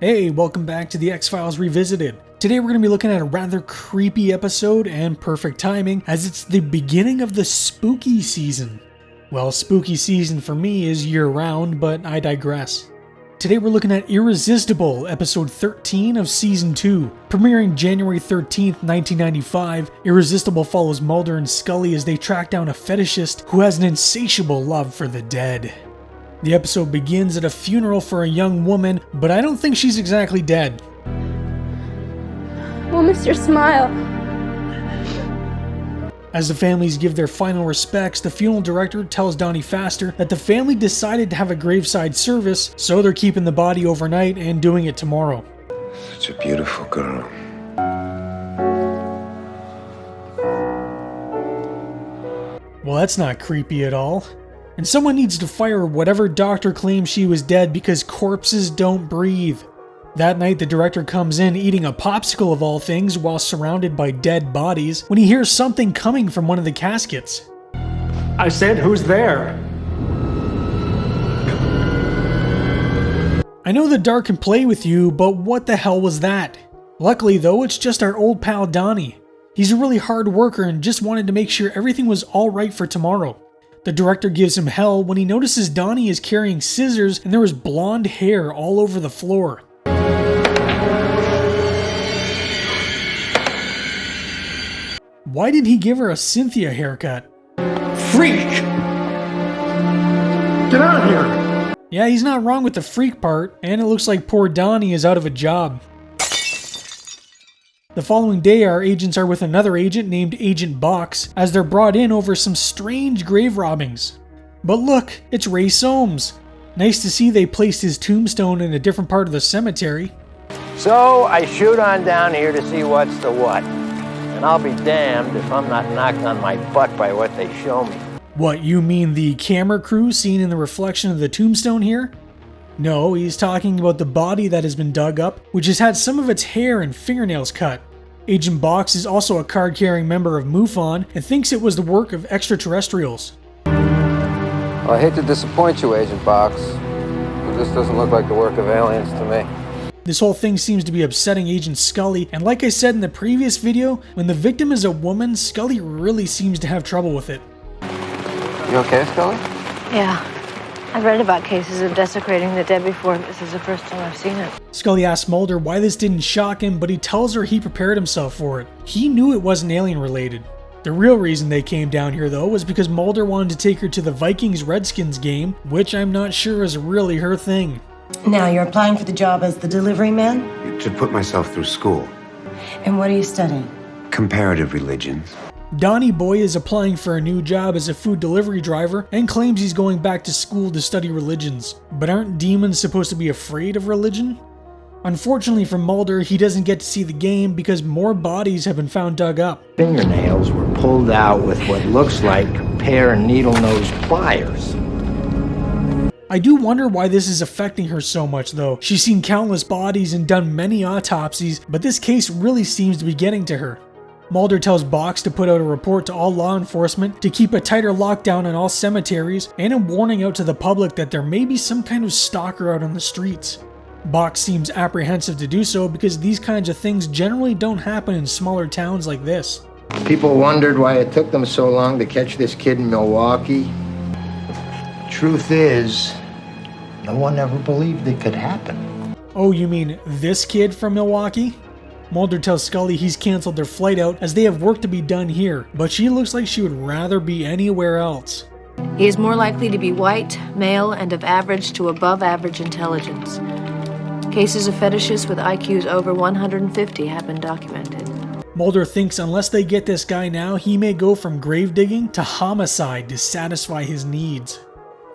Hey, welcome back to the X-Files Revisited. Today we're going to be looking at a rather creepy episode, and perfect timing, as it's the beginning of the spooky season. Well, spooky season for me is year-round, but I digress. Today we're looking at Irresistible, episode 13 of season 2. Premiering January 13th, 1995, Irresistible follows Mulder and Scully as they track down a fetishist who has an insatiable love for the dead. The episode begins at a funeral for a young woman, but I don't think she's exactly dead. We'll miss your smile. As the families give their final respects, the funeral director tells Donnie Pfaster that the family decided to have a graveside service, so they're keeping the body overnight and doing it tomorrow. Such a beautiful girl. Well, that's not creepy at all. And someone needs to fire whatever doctor claims she was dead because corpses don't breathe. That night, the director comes in eating a popsicle of all things while surrounded by dead bodies when he hears something coming from one of the caskets. I said, who's there? I know the dark can play with you, but what the hell was that? Luckily though, it's just our old pal Donnie. He's a really hard worker and just wanted to make sure everything was alright for tomorrow. The director gives him hell when he notices Donnie is carrying scissors and there was blonde hair all over the floor. Why did he give her a Cynthia haircut? Freak! Get out of here! Yeah, he's not wrong with the freak part, and it looks like poor Donnie is out of a job. The following day, our agents are with another agent named Agent Box, as they're brought in over some strange grave robbings. But look, it's Ray Soames. Nice to see they placed his tombstone in a different part of the cemetery. So I shoot on down here to see what's the what. And I'll be damned if I'm not knocked on my butt by what they show me. What, you mean the camera crew seen in the reflection of the tombstone here? No, he's talking about the body that has been dug up, which has had some of its hair and fingernails cut. Agent Box is also a card-carrying member of MUFON and thinks it was the work of extraterrestrials. Well, I hate to disappoint you, Agent Box, but this doesn't look like the work of aliens to me. This whole thing seems to be upsetting Agent Scully, and like I said in the previous video, when the victim is a woman, Scully really seems to have trouble with it. You okay, Scully? Yeah. I've read about cases of desecrating the dead before, but this is the first time I've seen it. Scully asks Mulder why this didn't shock him, but he tells her he prepared himself for it. He knew it wasn't alien related. The real reason they came down here though was because Mulder wanted to take her to the Vikings-Redskins game, which I'm not sure is really her thing. Now you're applying for the job as the delivery man? To put myself through school. And what are you studying? Comparative religions. Donnie Boy is applying for a new job as a food delivery driver and claims he's going back to school to study religions. But aren't demons supposed to be afraid of religion? Unfortunately for Mulder, he doesn't get to see the game because more bodies have been found dug up. Fingernails were pulled out with what looks like a pair of needle-nosed pliers. I do wonder why this is affecting her so much though. She's seen countless bodies and done many autopsies, but this case really seems to be getting to her. Mulder tells Box to put out a report to all law enforcement to keep a tighter lockdown on all cemeteries and a warning out to the public that there may be some kind of stalker out on the streets. Box seems apprehensive to do so because these kinds of things generally don't happen in smaller towns like this. People wondered why it took them so long to catch this kid in Milwaukee. Truth is, no one ever believed it could happen. Oh, you mean this kid from Milwaukee? Mulder tells Scully he's canceled their flight out as they have work to be done here, but she looks like she would rather be anywhere else. He is more likely to be white, male, and of average to above average intelligence. Cases of fetishists with IQs over 150 have been documented. Mulder thinks unless they get this guy now, he may go from grave digging to homicide to satisfy his needs.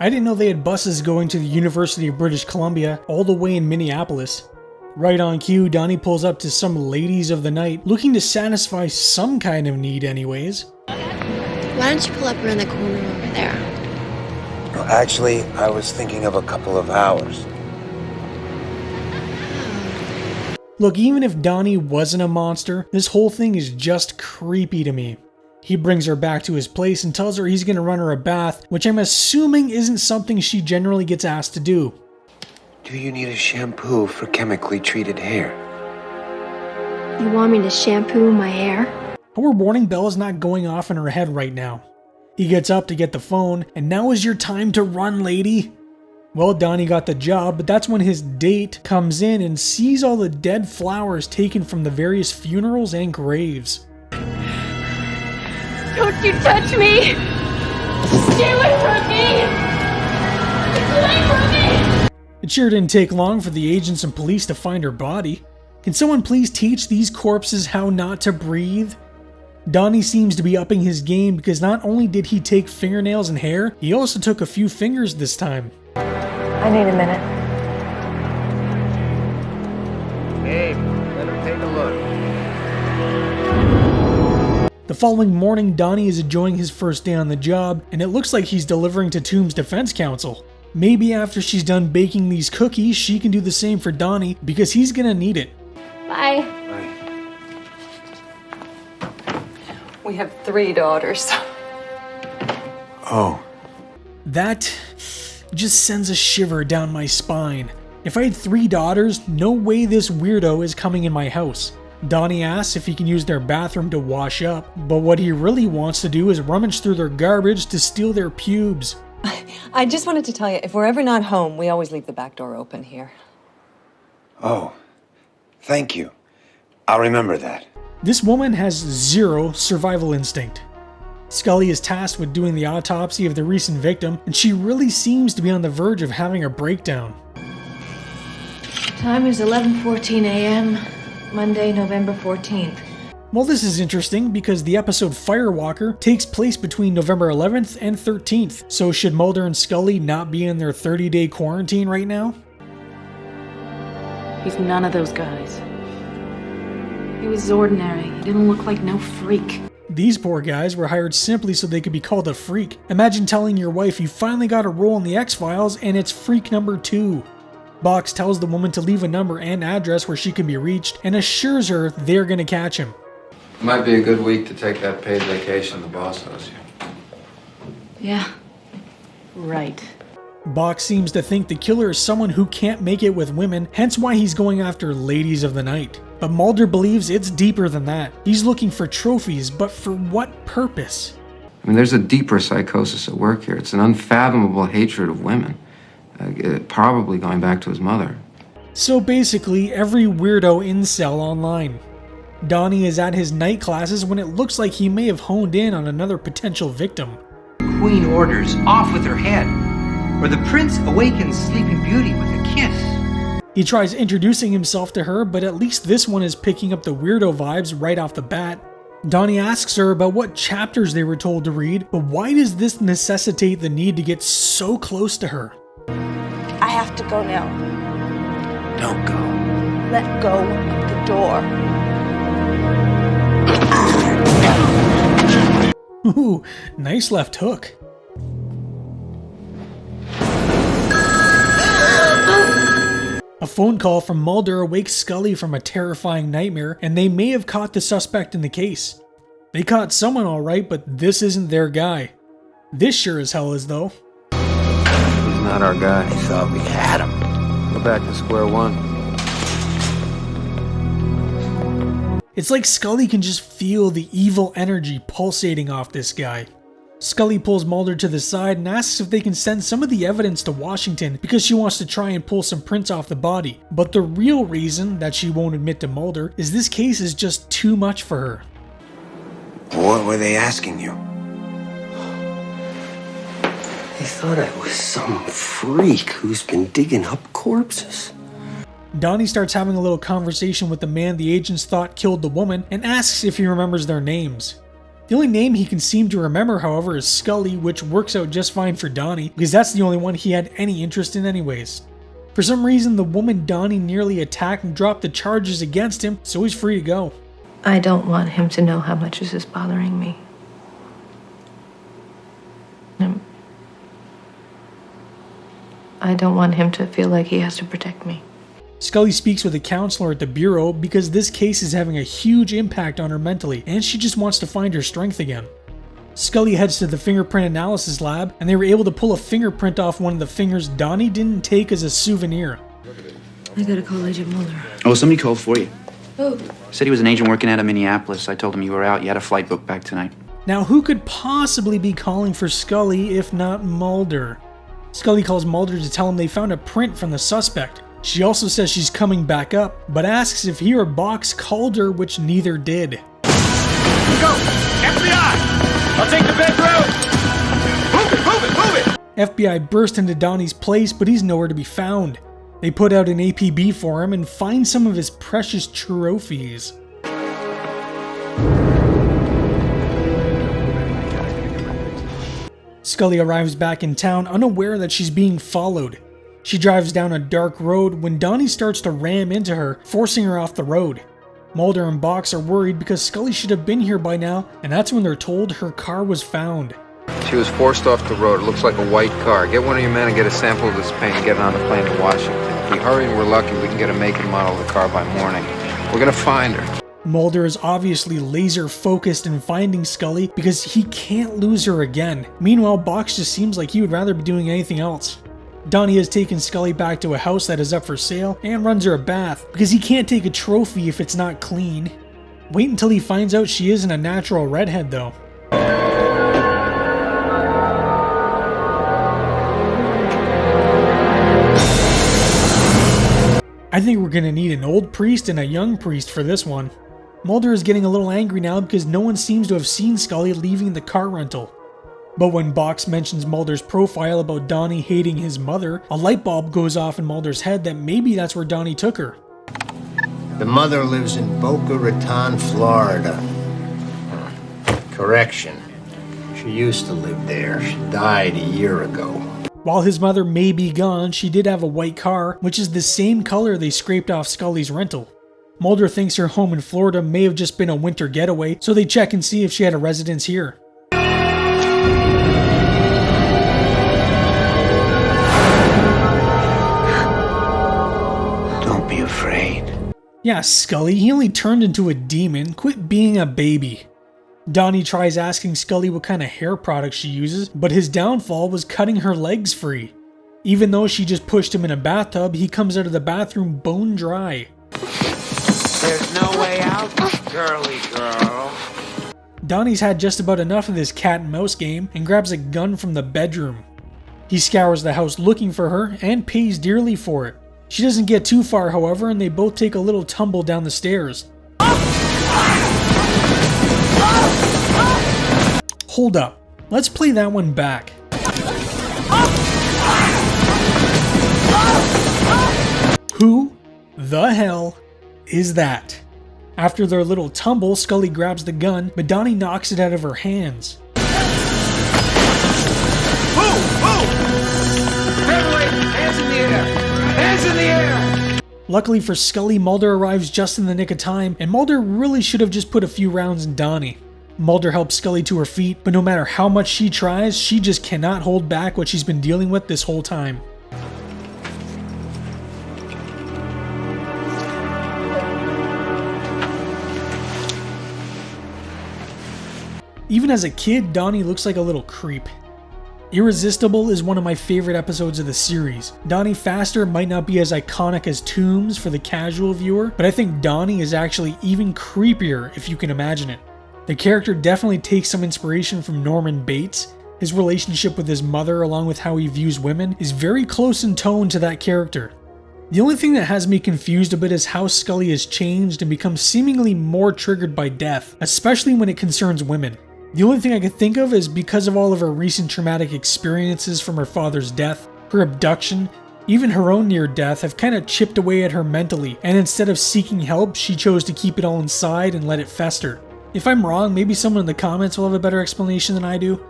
I didn't know they had buses going to the University of British Columbia all the way in Minneapolis. Right on cue, Donnie pulls up to some ladies of the night, looking to satisfy some kind of need anyways. Why don't you pull up around the corner over there? Well, actually, I was thinking of a couple of hours. Look, even if Donnie wasn't a monster, this whole thing is just creepy to me. He brings her back to his place and tells her he's going to run her a bath, which I'm assuming isn't something she generally gets asked to do. Do Do you need a shampoo for chemically treated hair? You want me to shampoo my hair? Her warning bell is not going off in her head right now. He gets up to get the phone, and now is your time to run, lady. Well, Donnie got the job, but that's when his date comes in and sees all the dead flowers taken from the various funerals and graves. Don't you touch me! Stay away from me! Stay away from me! It sure didn't take long for the agents and police to find her body. Can someone please teach these corpses how not to breathe? Donnie seems to be upping his game because not only did he take fingernails and hair, he also took a few fingers this time. I need a minute. Hey, let him take a look. The following morning, Donnie is enjoying his first day on the job, and it looks like he's delivering to Tomb's defense counsel. Maybe after she's done baking these cookies, she can do the same for Donnie, because he's gonna need it. Bye. We have 3 daughters. Oh. That just sends a shiver down my spine. If I had 3 daughters, no way this weirdo is coming in my house. Donnie asks if he can use their bathroom to wash up, but what he really wants to do is rummage through their garbage to steal their pubes. I just wanted to tell you, if we're ever not home, we always leave the back door open here. Oh. Thank you. I'll remember that. This woman has zero survival instinct. Scully is tasked with doing the autopsy of the recent victim, and she really seems to be on the verge of having a breakdown. Time is 11:14 a.m., Monday, November 14th. Well, this is interesting because the episode Firewalker takes place between November 11th and 13th, so should Mulder and Scully not be in their 30-day quarantine right now? He's none of those guys. He was ordinary. He didn't look like no freak. These poor guys were hired simply so they could be called a freak. Imagine telling your wife you finally got a role in the X-Files and it's freak number 2. Box tells the woman to leave a number and address where she can be reached and assures her they're gonna catch him. Might be a good week to take that paid vacation the boss owes you. Yeah. Right. Box seems to think the killer is someone who can't make it with women, hence why he's going after ladies of the night. But Mulder believes it's deeper than that. He's looking for trophies, but for what purpose? I mean, there's a deeper psychosis at work here. It's an unfathomable hatred of women, probably going back to his mother. So basically, every weirdo incel online. Donnie is at his night classes when it looks like he may have honed in on another potential victim. Queen orders, off with her head, or the prince awakens Sleeping Beauty with a kiss. He tries introducing himself to her, but at least this one is picking up the weirdo vibes right off the bat. Donnie asks her about what chapters they were told to read, but why does this necessitate the need to get so close to her? I have to go now. Don't go. Let go of the door. Ooh, nice left hook. A phone call from Mulder wakes Scully from a terrifying nightmare, and they may have caught the suspect in the case. They caught someone alright, but this isn't their guy. This sure as hell is, though. He's not our guy. I thought we had him. We're back to square one. It's like Scully can just feel the evil energy pulsating off this guy. Scully pulls Mulder to the side and asks if they can send some of the evidence to Washington because she wants to try and pull some prints off the body. But the real reason that she won't admit to Mulder is this case is just too much for her. What were they asking you? They thought I was some freak who's been digging up corpses. Donnie starts having a little conversation with the man the agents thought killed the woman and asks if he remembers their names. The only name he can seem to remember, however, is Scully, which works out just fine for Donnie, because that's the only one he had any interest in anyways. For some reason, the woman Donnie nearly attacked and dropped the charges against him, so he's free to go. I don't want him to know how much this is bothering me. I don't want him to feel like he has to protect me. Scully speaks with a counselor at the bureau because this case is having a huge impact on her mentally, and she just wants to find her strength again. Scully heads to the fingerprint analysis lab, and they were able to pull a fingerprint off one of the fingers Donnie didn't take as a souvenir. I gotta call Agent Muller. Oh, somebody called for you. Who? Said he was an agent working out of Minneapolis. I told him you were out. You had a flight booked back tonight. Now, who could possibly be calling for Scully if not Mulder? Scully calls Mulder to tell him they found a print from the suspect. She also says she's coming back up, but asks if he or Box called her, which neither did. Go! FBI! I'll take the bedroom! Move it! FBI burst into Donnie's place, but he's nowhere to be found. They put out an APB for him and find some of his precious trophies. Scully arrives back in town unaware that she's being followed. She drives down a dark road when Donnie starts to ram into her, forcing her off the road. Mulder and Box are worried because Scully should have been here by now, and that's when they're told her car was found. She was forced off the road. It looks like a white car. Get one of your men and get a sample of this paint and get it on the plane to Washington. If we hurry and we're lucky, we can get a make and model of the car by morning. We're gonna find her. Mulder is obviously laser focused in finding Scully because he can't lose her again. Meanwhile, Box just seems like he would rather be doing anything else. Donnie has taken Scully back to a house that is up for sale and runs her a bath because he can't take a trophy if it's not clean. Wait until he finds out she isn't a natural redhead though. I think we're gonna need an old priest and a young priest for this one. Mulder is getting a little angry now because no one seems to have seen Scully leaving the car rental. But when Box mentions Mulder's profile about Donnie hating his mother, a light bulb goes off in Mulder's head that maybe that's where Donnie took her. The mother lives in Boca Raton, Florida. Correction. She used to live there. She died a year ago. While his mother may be gone, she did have a white car, which is the same color they scraped off Scully's rental. Mulder thinks her home in Florida may have just been a winter getaway, so they check and see if she had a residence here. Don't be afraid. Yeah, Scully, he only turned into a demon. Quit being a baby. Donnie tries asking Scully what kind of hair product she uses, but his downfall was cutting her legs free. Even though she just pushed him in a bathtub, he comes out of the bathroom bone dry. There's no way out, girly girl. Donnie's had just about enough of this cat and mouse game and grabs a gun from the bedroom. He scours the house looking for her and pays dearly for it. She doesn't get too far, however, and they both take a little tumble down the stairs. Hold up, let's play that one back. Who the hell is that? After their little tumble, Scully grabs the gun, but Donnie knocks it out of her hands. Hands in the air! Hands in the air! Luckily for Scully, Mulder arrives just in the nick of time, and Mulder really should have just put a few rounds in Donnie. Mulder helps Scully to her feet, but no matter how much she tries, she just cannot hold back what she's been dealing with this whole time. Even as a kid, Donnie looks like a little creep. Irresistible is one of my favorite episodes of the series. Donnie Pfaster might not be as iconic as Toombs for the casual viewer, but I think Donnie is actually even creepier if you can imagine it. The character definitely takes some inspiration from Norman Bates. His relationship with his mother, along with how he views women, is very close in tone to that character. The only thing that has me confused a bit is how Scully has changed and become seemingly more triggered by death, especially when it concerns women. The only thing I could think of is because of all of her recent traumatic experiences from her father's death, her abduction, even her own near death have kind of chipped away at her mentally, and instead of seeking help, she chose to keep it all inside and let it fester. If I'm wrong, maybe someone in the comments will have a better explanation than I do.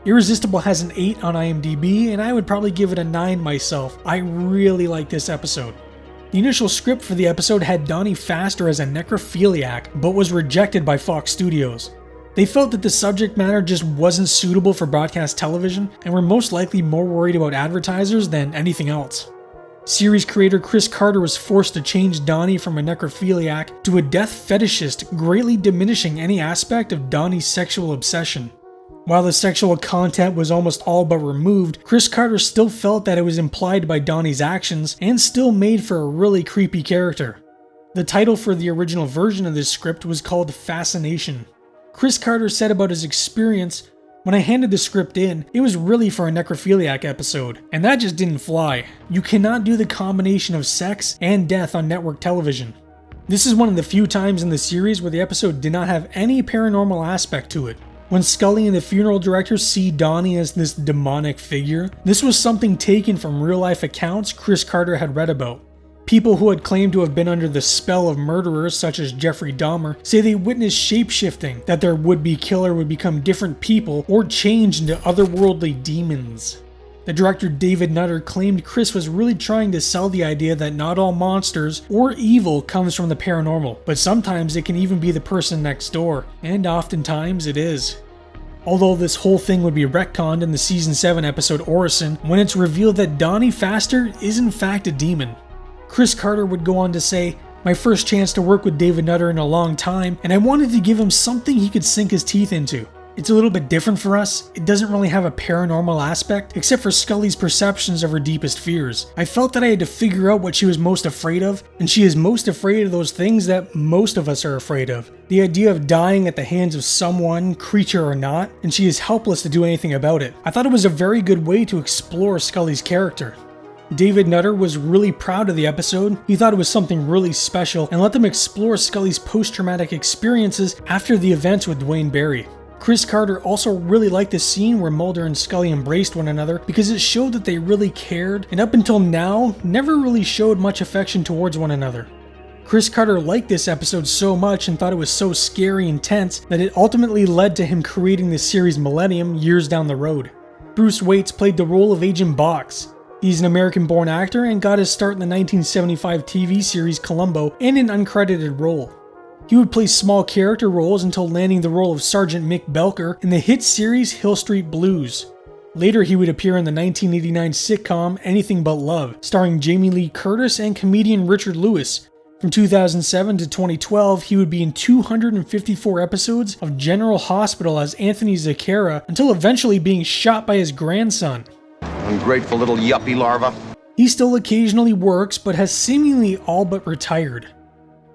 Irresistible has an 8 on IMDb, and I would probably give it a 9 myself. I really like this episode. The initial script for the episode had Donnie Pfaster as a necrophiliac, but was rejected by Fox Studios. They felt that the subject matter just wasn't suitable for broadcast television, and were most likely more worried about advertisers than anything else. Series creator Chris Carter was forced to change Donnie from a necrophiliac to a death fetishist, greatly diminishing any aspect of Donnie's sexual obsession. While the sexual content was almost all but removed, Chris Carter still felt that it was implied by Donnie's actions and still made for a really creepy character. The title for the original version of this script was called Fascination. Chris Carter said about his experience, "When I handed the script in, it was really for a necrophiliac episode, and that just didn't fly. You cannot do the combination of sex and death on network television." This is one of the few times in the series where the episode did not have any paranormal aspect to it. When Scully and the funeral director see Donnie as this demonic figure, this was something taken from real-life accounts Chris Carter had read about. People who had claimed to have been under the spell of murderers such as Jeffrey Dahmer say they witnessed shape-shifting, that their would-be killer would become different people or change into otherworldly demons. The director David Nutter claimed Chris was really trying to sell the idea that not all monsters or evil comes from the paranormal, but sometimes it can even be the person next door, and oftentimes it is. Although this whole thing would be retconned in the season 7 episode Orison when it's revealed that Donnie Pfaster is in fact a demon. Chris Carter would go on to say, "My first chance to work with David Nutter in a long time, and I wanted to give him something he could sink his teeth into. It's a little bit different for us. It doesn't really have a paranormal aspect, except for Scully's perceptions of her deepest fears. I felt that I had to figure out what she was most afraid of, and she is most afraid of those things that most of us are afraid of. The idea of dying at the hands of someone, creature or not, and she is helpless to do anything about it. I thought it was a very good way to explore Scully's character." David Nutter was really proud of the episode. He thought it was something really special and let them explore Scully's post-traumatic experiences after the events with Dwayne Barry. Chris Carter also really liked the scene where Mulder and Scully embraced one another because it showed that they really cared, and up until now, never really showed much affection towards one another. Chris Carter liked this episode so much and thought it was so scary and tense that it ultimately led to him creating the series Millennium years down the road. Bruce Waits played the role of Agent Box. He's an American-born actor and got his start in the 1975 TV series Columbo in an uncredited role. He would play small character roles until landing the role of Sergeant Mick Belker in the hit series Hill Street Blues. Later he would appear in the 1989 sitcom Anything But Love, starring Jamie Lee Curtis and comedian Richard Lewis. From 2007 to 2012, he would be in 254 episodes of General Hospital as Anthony Zacchara until eventually being shot by his grandson. Ungrateful little yuppie larva. He still occasionally works, but has seemingly all but retired.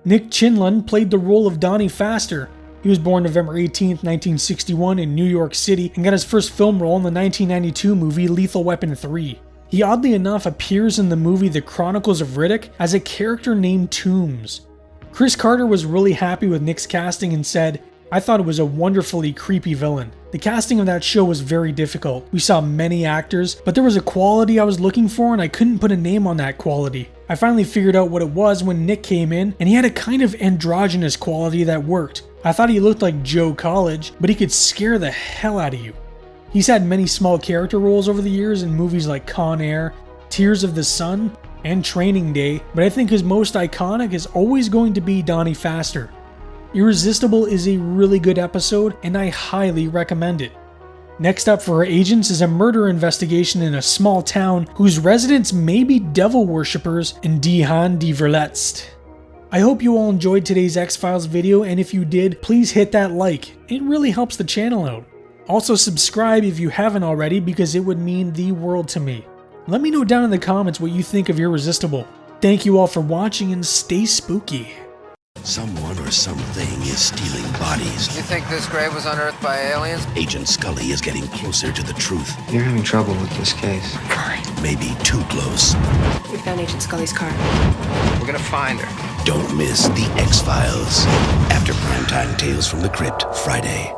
Nick Chinlund played the role of Donnie Pfaster. He was born November 18, 1961 in New York City and got his first film role in the 1992 movie Lethal Weapon 3. He oddly enough appears in the movie The Chronicles of Riddick as a character named Toombs. Chris Carter was really happy with Nick's casting and said, "I thought it was a wonderfully creepy villain. The casting of that show was very difficult. We saw many actors, but there was a quality I was looking for and I couldn't put a name on that quality. I finally figured out what it was when Nick came in, and he had a kind of androgynous quality that worked. I thought he looked like Joe College, but he could scare the hell out of you." He's had many small character roles over the years in movies like Con Air, Tears of the Sun, and Training Day, but I think his most iconic is always going to be Donnie Pfaster. Irresistible is a really good episode, and I highly recommend it. Next up for our agents is a murder investigation in a small town whose residents may be devil worshippers in Die Hand die Verletzt. I hope you all enjoyed today's X-Files video, and if you did, please hit that like. It really helps the channel out. Also subscribe if you haven't already because it would mean the world to me. Let me know down in the comments what you think of Irresistible. Thank you all for watching and stay spooky. Someone or something is stealing bodies. You think this grave was unearthed by aliens? Agent Scully is getting closer to the truth. You're having trouble with this case. Maybe too close. We found Agent Scully's car. We're gonna find her. Don't miss the X-Files. After Primetime Tales from the Crypt, Friday.